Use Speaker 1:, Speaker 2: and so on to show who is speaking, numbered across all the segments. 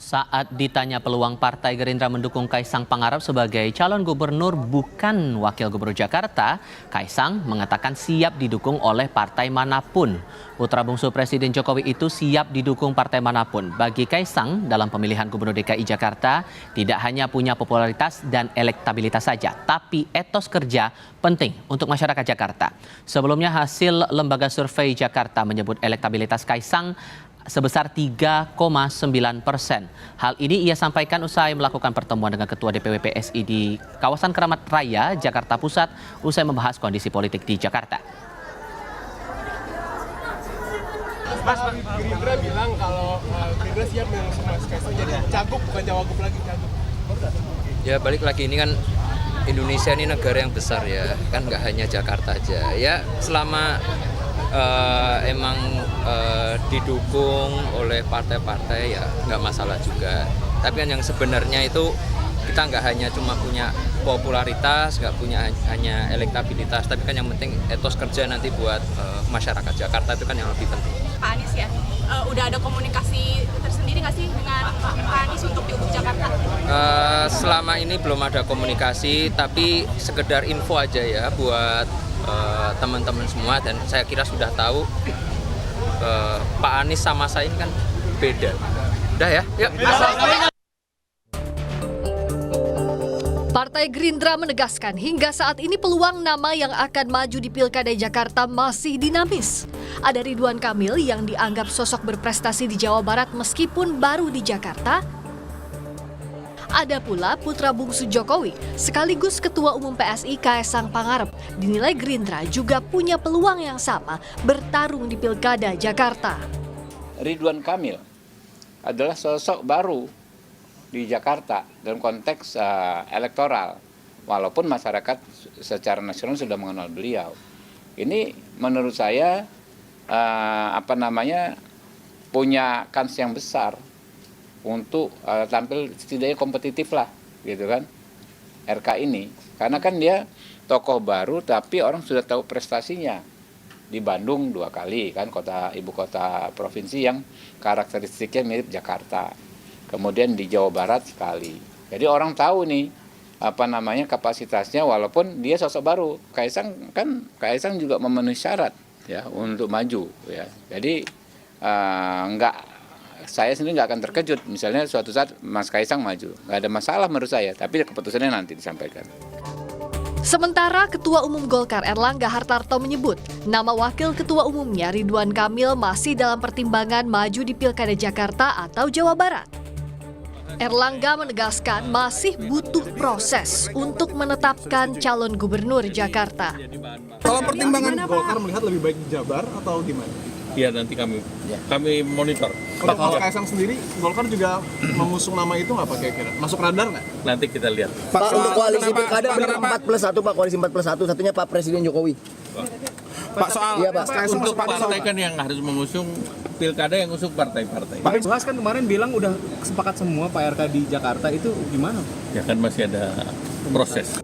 Speaker 1: Saat ditanya peluang Partai Gerindra mendukung Kaisang Pangarep sebagai calon gubernur bukan wakil gubernur Jakarta, Kaisang mengatakan siap didukung oleh partai manapun. Putra bungsu Presiden Jokowi itu siap didukung partai manapun. Bagi Kaisang, dalam pemilihan gubernur DKI Jakarta tidak hanya punya popularitas dan elektabilitas saja, tapi etos kerja penting untuk masyarakat Jakarta. Sebelumnya hasil lembaga survei Jakarta menyebut elektabilitas Kaisang sebesar 3,9%. Hal ini ia sampaikan usai melakukan pertemuan dengan Ketua DPW PSI di kawasan Keramat Raya, Jakarta Pusat, usai membahas kondisi politik di Jakarta.
Speaker 2: Mas, Gerindra bilang kalau Gerindra siap mengusung Mas Kaisang jadi cagup bukan cawagup lagi, cagup.
Speaker 3: Ya balik lagi, ini kan Indonesia ini negara yang besar ya, kan nggak hanya Jakarta aja. Ya selama emang didukung oleh partai-partai ya nggak masalah juga. Tapi kan yang sebenarnya itu kita nggak hanya cuma punya popularitas, nggak punya hanya elektabilitas, tapi kan yang penting etos kerja nanti buat masyarakat Jakarta itu kan yang lebih penting.
Speaker 4: Pak Anies ya, udah ada komunikasi tersendiri nggak sih dengan Pak Anies untuk pilgub Jakarta?
Speaker 3: Selama ini belum ada komunikasi, tapi sekedar info aja ya buat teman-teman semua, dan saya kira sudah tahu Pak Anies sama saya ini kan beda. Udah ya, yuk.
Speaker 5: Partai Gerindra menegaskan hingga saat ini peluang nama yang akan maju di Pilkada Jakarta masih dinamis. Ada Ridwan Kamil yang dianggap sosok berprestasi di Jawa Barat meskipun baru di Jakarta. Ada pula putra bungsu Jokowi, sekaligus Ketua Umum PSI Kaisang Pangarep, dinilai Gerindra juga punya peluang yang sama bertarung di Pilkada Jakarta.
Speaker 6: Ridwan Kamil adalah sosok baru di Jakarta dalam konteks elektoral, walaupun masyarakat secara nasional sudah mengenal beliau. Ini menurut saya punya kans yang besar untuk tampil setidaknya kompetitif lah, gitu kan, RK ini. Karena kan dia tokoh baru tapi orang sudah tahu prestasinya. Di Bandung 2 kali kan, ibu kota provinsi yang karakteristiknya mirip Jakarta. Kemudian di Jawa Barat sekali. Jadi orang tahu nih kapasitasnya, walaupun dia sosok baru. Kaisang juga memenuhi syarat ya untuk maju ya. Jadi saya sendiri nggak akan terkejut misalnya suatu saat Mas Kaisang maju. Nggak ada masalah menurut saya, tapi keputusannya nanti disampaikan.
Speaker 5: Sementara Ketua Umum Golkar Erlangga Hartarto menyebut nama wakil ketua umumnya Ridwan Kamil masih dalam pertimbangan maju di Pilkada Jakarta atau Jawa Barat. Erlangga menegaskan masih butuh proses untuk menetapkan calon gubernur Jakarta.
Speaker 2: Kalau pertimbangan Golkar melihat lebih baik di Jabar atau gimana?
Speaker 7: Iya, nanti kami monitor.
Speaker 2: Kalau Kaisang sendiri, Golkar juga mengusung nama itu nggak Pak kira-kira? Masuk radar nggak?
Speaker 7: Nanti kita lihat.
Speaker 8: Pak, untuk koalisi pilkada benar 4+1 Pak, koalisi 4+1, satunya Pak Presiden Jokowi.
Speaker 2: Pak soal
Speaker 8: iya, Pak.
Speaker 7: Untuk partai kan yang harus mengusung pilkada, yang usung partai-partai.
Speaker 9: Pak Zulhas kan kemarin bilang udah sepakat semua Pak RK di Jakarta, itu gimana?
Speaker 7: Ya kan masih ada proses.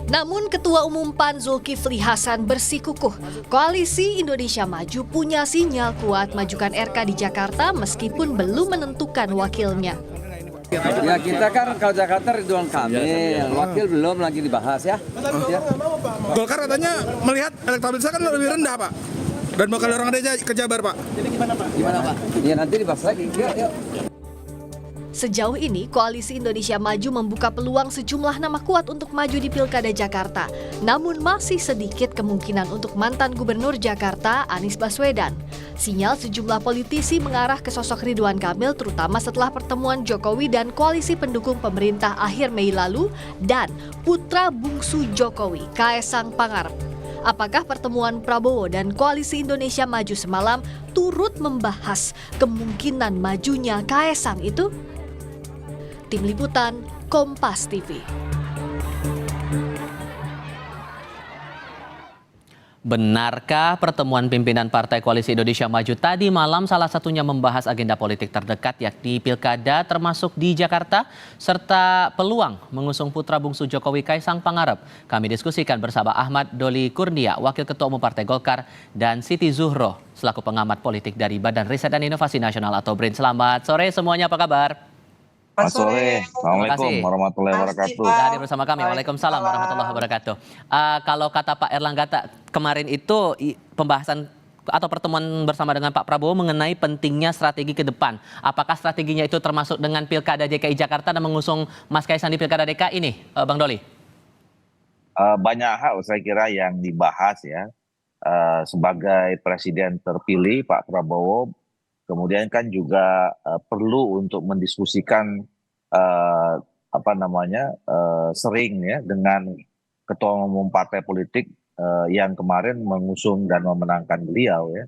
Speaker 5: Namun Ketua Umum PAN Zulkifli Hasan bersikukuh, Koalisi Indonesia Maju punya sinyal kuat majukan RK di Jakarta meskipun belum menentukan wakilnya.
Speaker 10: Ya kita kan kalau Jakarta Ridwan Kamil, wakil belum lagi dibahas ya.
Speaker 2: Golkar katanya melihat elektabilitasnya kan lebih rendah Pak, dan bakal orang ada ke Jabar Pak. Jadi gimana Pak?
Speaker 10: Ya nanti dibahas lagi. Yuk.
Speaker 5: Sejauh ini, Koalisi Indonesia Maju membuka peluang sejumlah nama kuat untuk maju di Pilkada Jakarta. Namun masih sedikit kemungkinan untuk mantan Gubernur Jakarta, Anies Baswedan. Sinyal sejumlah politisi mengarah ke sosok Ridwan Kamil terutama setelah pertemuan Jokowi dan koalisi pendukung pemerintah akhir Mei lalu dan putra bungsu Jokowi, Kaisang Pangarep. Apakah pertemuan Prabowo dan Koalisi Indonesia Maju semalam turut membahas kemungkinan majunya Kaisang itu? Tim Liputan, Kompas TV.
Speaker 1: Benarkah pertemuan pimpinan Partai Koalisi Indonesia Maju tadi malam salah satunya membahas agenda politik terdekat yakni Pilkada termasuk di Jakarta serta peluang mengusung putra bungsu Jokowi Kaisang Pangarep? Kami diskusikan bersama Ahmad Doli Kurnia, Wakil Ketua Umum Partai Golkar, dan Siti Zuhro selaku pengamat politik dari Badan Riset dan Inovasi Nasional atau BRIN. Selamat sore semuanya, apa kabar?
Speaker 11: Selamat sore.
Speaker 1: Assalamualaikum
Speaker 11: warahmatullahi wabarakatuh.
Speaker 1: Sudah hadir bersama kami. Waalaikumsalam warahmatullahi wabarakatuh. Kalau kata Pak Erlangga kemarin itu pembahasan atau pertemuan bersama dengan Pak Prabowo mengenai pentingnya strategi ke depan. Apakah strateginya itu termasuk dengan Pilkada DKI Jakarta dan mengusung Mas Kaisang di Pilkada DKI ini, Bang Doli?
Speaker 11: Banyak hal saya kira yang dibahas ya. Sebagai presiden terpilih Pak Prabowo, kemudian kan juga perlu untuk mendiskusikan sering ya dengan ketua umum partai politik yang kemarin mengusung dan memenangkan beliau ya.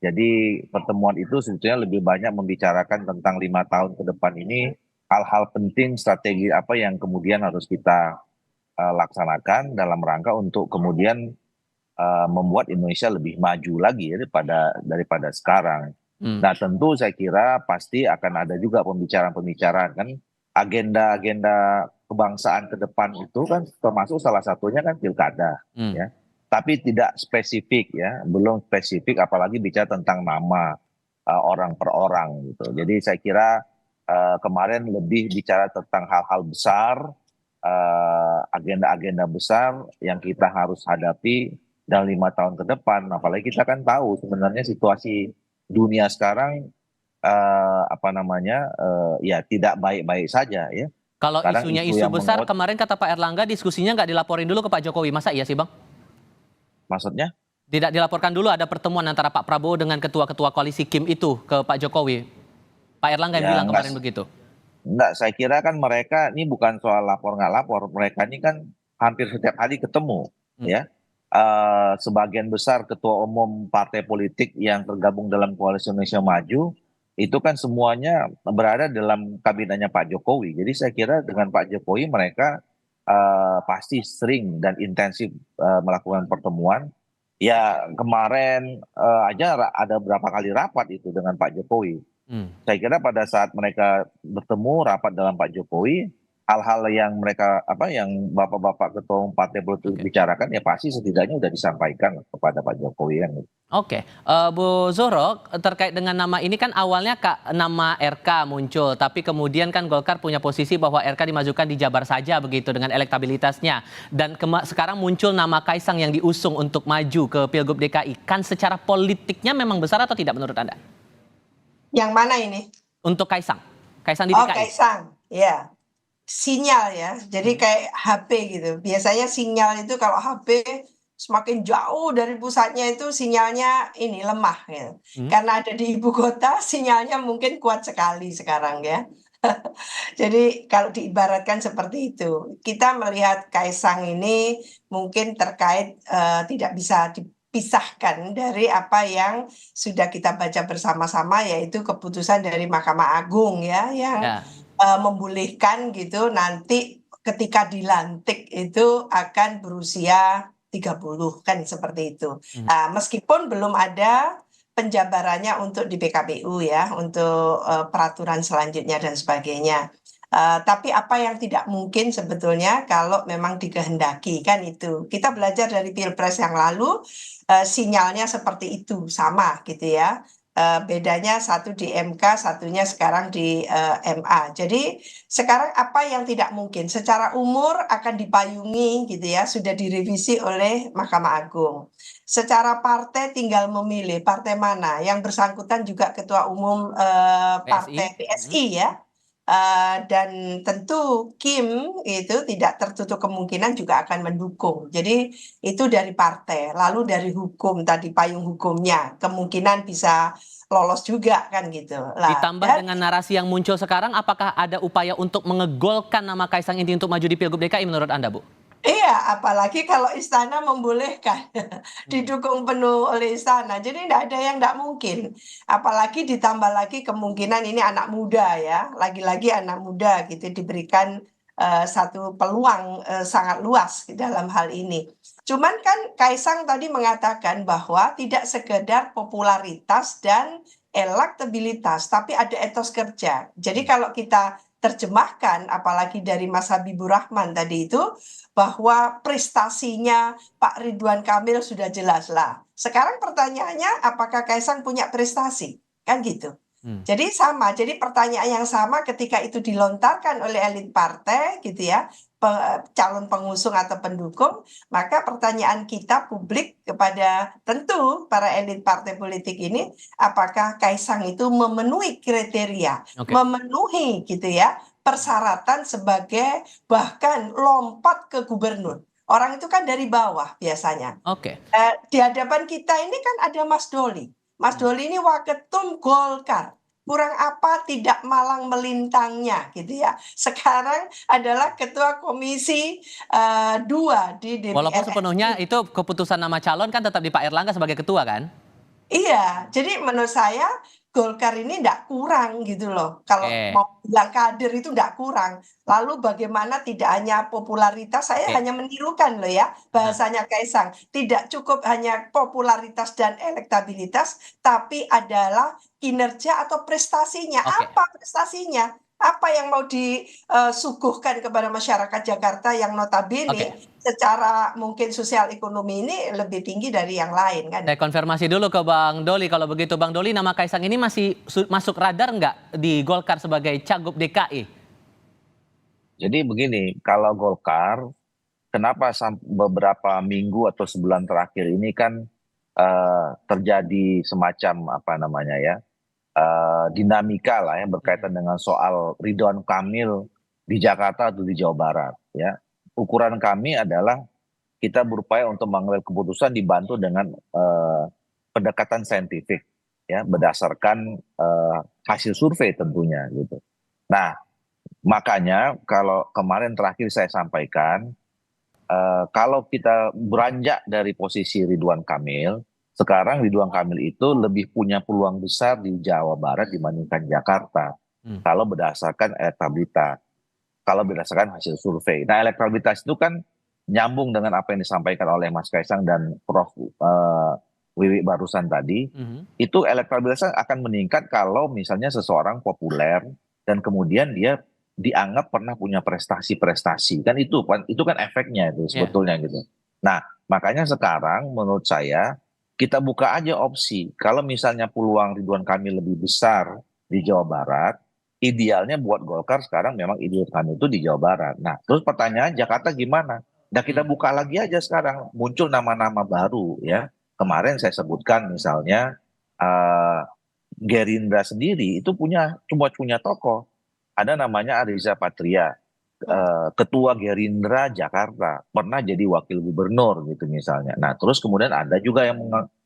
Speaker 11: Jadi pertemuan itu sebetulnya lebih banyak membicarakan tentang 5 tahun ke depan ini, hal-hal penting strategi apa yang kemudian harus kita laksanakan dalam rangka untuk kemudian membuat Indonesia lebih maju lagi ya, daripada sekarang. Nah tentu saya kira pasti akan ada juga pembicaraan-pembicaraan kan, agenda-agenda kebangsaan ke depan itu kan termasuk salah satunya kan pilkada ya. Tapi tidak spesifik ya, belum spesifik apalagi bicara tentang nama orang per orang gitu. Jadi saya kira kemarin lebih bicara tentang hal-hal besar, agenda-agenda besar yang kita harus hadapi dalam 5 tahun ke depan. Apalagi kita kan tahu sebenarnya situasi dunia sekarang ya tidak baik-baik saja ya.
Speaker 1: Kalau
Speaker 11: Sekarang
Speaker 1: isunya
Speaker 11: isu
Speaker 1: isu
Speaker 11: yang
Speaker 1: besar, kemarin kata Pak Erlangga diskusinya nggak dilaporin dulu ke Pak Jokowi. Masa iya sih Bang?
Speaker 11: Maksudnya?
Speaker 1: Tidak dilaporkan dulu ada pertemuan antara Pak Prabowo dengan ketua-ketua koalisi Kim itu ke Pak Jokowi. Pak Erlangga yang bilang kemarin begitu.
Speaker 11: Enggak, saya kira kan mereka ini bukan soal lapor nggak lapor. Mereka ini kan hampir setiap hari ketemu ya. Sebagian besar ketua umum partai politik yang tergabung dalam Koalisi Indonesia Maju itu kan semuanya berada dalam kabinetnya Pak Jokowi. Jadi saya kira dengan Pak Jokowi mereka pasti sering dan intensif melakukan pertemuan. Ya kemarin aja ada berapa kali rapat itu dengan Pak Jokowi. Saya kira pada saat mereka bertemu rapat dalam Pak Jokowi, hal-hal yang mereka yang bapak-bapak ketua umum partai politik bicarakan ya pasti setidaknya sudah disampaikan kepada Pak Jokowi kan.
Speaker 1: Oke, Bu Zuhro, terkait dengan nama ini kan awalnya nama RK muncul, tapi kemudian kan Golkar punya posisi bahwa RK dimajukan di Jabar saja begitu dengan elektabilitasnya. Dan sekarang muncul nama Kaisang yang diusung untuk maju ke Pilgub DKI. Kan secara politiknya memang besar atau tidak menurut Anda?
Speaker 12: Yang mana ini?
Speaker 1: Untuk Kaisang. Kaisang di DKI.
Speaker 12: Oh, Kaisang, ya. Sinyal ya, jadi kayak HP gitu. Biasanya sinyal itu kalau HP semakin jauh dari pusatnya itu sinyalnya ini lemah ya. Karena ada di ibu kota sinyalnya mungkin kuat sekali sekarang ya. Jadi kalau diibaratkan seperti itu, kita melihat Kaisang ini mungkin terkait tidak bisa dipisahkan dari apa yang sudah kita baca bersama-sama, yaitu keputusan dari Mahkamah Agung ya yang membolehkan gitu nanti ketika dilantik itu akan berusia 30 kan seperti itu. Meskipun belum ada penjabarannya untuk di PKPU ya, untuk peraturan selanjutnya dan sebagainya. Tapi apa yang tidak mungkin sebetulnya kalau memang dikehendaki kan itu. Kita belajar dari Pilpres yang lalu, sinyalnya seperti itu, sama gitu ya. Bedanya satu di MK, satunya sekarang di MA. Jadi sekarang apa yang tidak mungkin secara umur akan dipayungi gitu ya, sudah direvisi oleh Mahkamah Agung. Secara partai tinggal memilih partai mana, yang bersangkutan juga ketua umum partai PSI ya. Dan tentu Kim itu tidak tertutup kemungkinan juga akan mendukung. Jadi itu dari partai, lalu dari hukum tadi payung hukumnya kemungkinan bisa lolos juga kan gitu.
Speaker 1: Ditambah dengan narasi yang muncul sekarang, apakah ada upaya untuk mengegolkan nama Kaisang ini untuk maju di Pilgub DKI menurut Anda, Bu?
Speaker 12: Iya, apalagi kalau istana membolehkan didukung penuh oleh istana. Jadi tidak ada yang tidak mungkin. Apalagi ditambah lagi kemungkinan ini anak muda ya, lagi-lagi anak muda gitu diberikan satu peluang sangat luas dalam hal ini. Cuman kan Kaisang tadi mengatakan bahwa tidak sekedar popularitas dan elektabilitas, tapi ada etos kerja. Jadi kalau kita terjemahkan, apalagi dari Mas Habibur Rahman tadi itu, bahwa prestasinya Pak Ridwan Kamil sudah jelas lah. Sekarang pertanyaannya, apakah Kaisang punya prestasi? Kan gitu. Jadi sama, jadi pertanyaan yang sama ketika itu dilontarkan oleh elit partai gitu ya, calon pengusung atau pendukung, maka pertanyaan kita publik kepada tentu para elit partai politik ini, apakah Kaisang itu memenuhi kriteria, memenuhi gitu ya, persyaratan sebagai bahkan lompat ke gubernur. Orang itu kan dari bawah biasanya. Di hadapan kita ini kan ada Mas Doli. Mas Doli ini waketum Golkar. Kurang apa tidak malang melintangnya gitu ya. Sekarang adalah ketua komisi 2 di DPR.
Speaker 1: Walaupun sepenuhnya itu keputusan nama calon kan tetap di Pak Erlangga sebagai ketua kan?
Speaker 12: Iya, jadi menurut saya Golkar ini tidak kurang gitu loh. Kalau mau bilang kader itu tidak kurang. Lalu bagaimana tidak hanya popularitas, saya hanya menirukan loh ya bahasanya Kaisang. Tidak cukup hanya popularitas dan elektabilitas, tapi adalah kinerja atau prestasinya. Apa prestasinya? Apa yang mau disuguhkan kepada masyarakat Jakarta yang notabene secara mungkin sosial ekonomi ini lebih tinggi dari yang lain kan?
Speaker 1: Saya konfirmasi dulu ke Bang Doli, kalau begitu Bang Doli, nama Kaisang ini masih masuk radar nggak di Golkar sebagai Cagup DKI?
Speaker 11: Jadi begini, kalau Golkar, kenapa beberapa minggu atau sebulan terakhir ini kan terjadi semacam apa namanya ya, dinamika lah ya berkaitan dengan soal Ridwan Kamil di Jakarta atau di Jawa Barat ya. Ukuran kami adalah kita berupaya untuk mengambil keputusan dibantu dengan pendekatan saintifik ya, berdasarkan hasil survei tentunya gitu. Nah, makanya kalau kemarin terakhir saya sampaikan, kalau kita beranjak dari posisi Ridwan Kamil, sekarang Ridwan Kamil itu lebih punya peluang besar di Jawa Barat dibandingkan Jakarta. Kalau berdasarkan elektabilitas, kalau berdasarkan hasil survei. Nah, elektabilitas itu kan nyambung dengan apa yang disampaikan oleh Mas Kaisang dan Prof. Wiwi barusan tadi. Itu elektabilitasnya akan meningkat kalau misalnya seseorang populer dan kemudian dia dianggap pernah punya prestasi-prestasi. Kan itu kan efeknya itu sebetulnya gitu. Nah, makanya sekarang menurut saya kita buka aja opsi, kalau misalnya peluang Ridwan Kamil lebih besar di Jawa Barat, idealnya buat Golkar sekarang memang Ridwan Kamil itu di Jawa Barat. Nah, terus pertanyaan Jakarta gimana? Nah, kita buka lagi aja sekarang, muncul nama-nama baru ya. Kemarin saya sebutkan misalnya Gerindra sendiri itu cuma punya tokoh. Ada namanya Ariza Patria, ketua Gerindra Jakarta, pernah jadi wakil gubernur gitu misalnya. Nah, terus kemudian ada juga yang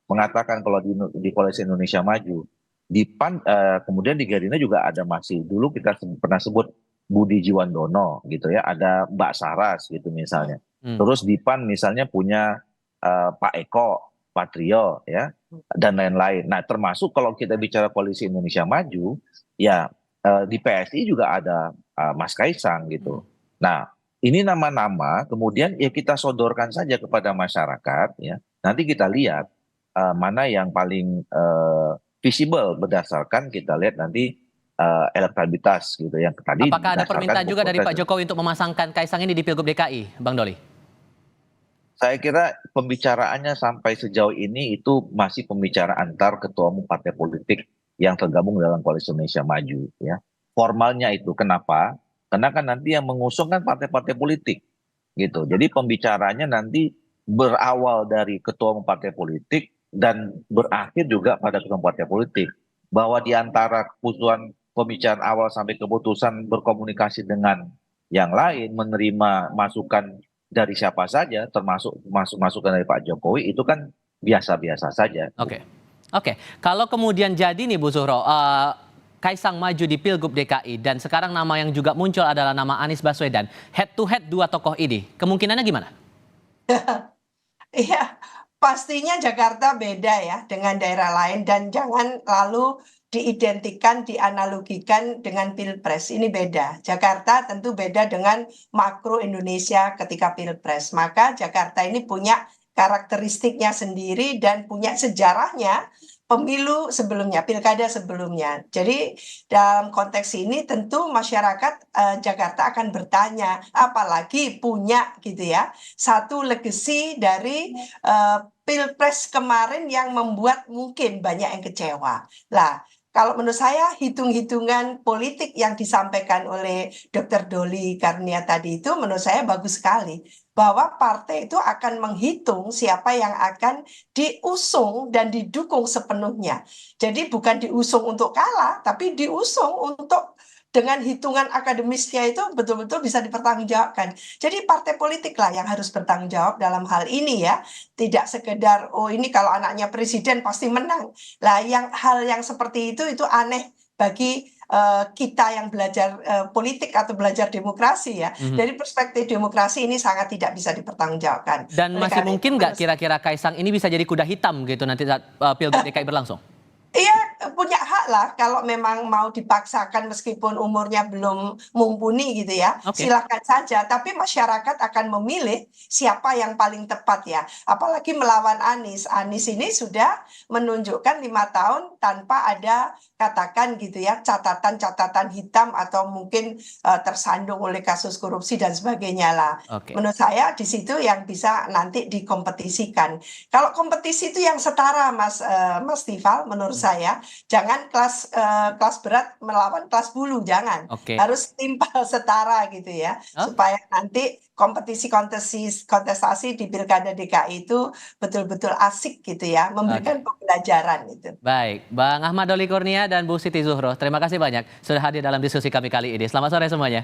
Speaker 11: mengatakan kalau di Koalisi Indonesia Maju, di PAN, kemudian di Gerindra juga ada masih dulu kita pernah sebut Budi Jiwandono gitu ya, ada Mbak Saras gitu misalnya. Terus di PAN misalnya punya Pak Eko Patrio ya, dan lain-lain. Nah, termasuk kalau kita bicara Koalisi Indonesia Maju, ya di PSI juga ada Mas Kaisang gitu. Nah, ini nama-nama kemudian ya kita sodorkan saja kepada masyarakat ya. Nanti kita lihat mana yang paling visible berdasarkan kita lihat nanti elektabilitas gitu yang tadi.
Speaker 1: Apakah ada permintaan juga dari Pak Jokowi untuk memasangkan Kaisang ini di Pilgub DKI, Bang Doli?
Speaker 11: Saya kira pembicaraannya sampai sejauh ini itu masih pembicaraan antar ketua umum partai politik yang tergabung dalam Koalisi Indonesia Maju ya. Formalnya itu kenapa? Karena kan nanti yang mengusung kan partai-partai politik gitu. Jadi pembicaranya nanti berawal dari ketua umum partai politik dan berakhir juga pada ketua umum partai politik. Bahwa di antara keputusan pembicaraan awal sampai keputusan berkomunikasi dengan yang lain, menerima masukan dari siapa saja, termasuk masukan dari Pak Jokowi, itu kan biasa-biasa saja.
Speaker 1: Oke. Kalau kemudian jadi nih Bu Zuhro, Kaisang maju di Pilgub DKI dan sekarang nama yang juga muncul adalah nama Anies Baswedan. Head to head dua tokoh ini, kemungkinannya gimana?
Speaker 12: Iya, pastinya Jakarta beda ya dengan daerah lain dan jangan lalu diidentikan, dianalogikan dengan Pilpres. Ini beda. Jakarta tentu beda dengan makro Indonesia ketika Pilpres. Maka Jakarta ini punya karakteristiknya sendiri dan punya sejarahnya pemilu sebelumnya, pilkada sebelumnya. Jadi dalam konteks ini tentu masyarakat Jakarta akan bertanya, apalagi punya gitu ya, satu legacy dari Pilpres kemarin yang membuat mungkin banyak yang kecewa. Lah, kalau menurut saya hitung-hitungan politik yang disampaikan oleh Dr. Doli Karnia tadi itu menurut saya bagus sekali. Bahwa partai itu akan menghitung siapa yang akan diusung dan didukung sepenuhnya. Jadi bukan diusung untuk kalah, tapi diusung untuk dengan hitungan akademisnya itu betul-betul bisa dipertanggungjawabkan. Jadi partai politik lah yang harus bertanggung jawab dalam hal ini ya. Tidak sekedar, oh ini kalau anaknya presiden pasti menang. Lah hal yang seperti itu aneh bagi kita yang belajar politik atau belajar demokrasi ya. Dari perspektif demokrasi ini sangat tidak bisa dipertanggungjawabkan.
Speaker 1: Dan masih mungkin nggak kira-kira Kaisang ini bisa jadi kuda hitam gitu nanti saat Pilgub DKI berlangsung?
Speaker 12: Iya, punya hak lah kalau memang mau dipaksakan meskipun umurnya belum mumpuni gitu ya. Silakan saja, tapi masyarakat akan memilih siapa yang paling tepat ya. Apalagi melawan Anies. Anies ini sudah menunjukkan 5 tahun tanpa ada katakan gitu ya catatan-catatan hitam atau mungkin tersandung oleh kasus korupsi dan sebagainya lah. Menurut saya di situ yang bisa nanti dikompetisikan. Kalau kompetisi itu yang setara Mas Tifal menurut saya, jangan kelas berat melawan kelas bulu, jangan. Harus timpal setara gitu ya, supaya nanti kontestasi di Pilkada DKI itu betul-betul asik gitu ya, memberikan pembelajaran itu.
Speaker 1: Baik, Bang Ahmad Doli Kurnia dan Bu Siti Zuhro, terima kasih banyak sudah hadir dalam diskusi kami kali ini. Selamat sore semuanya.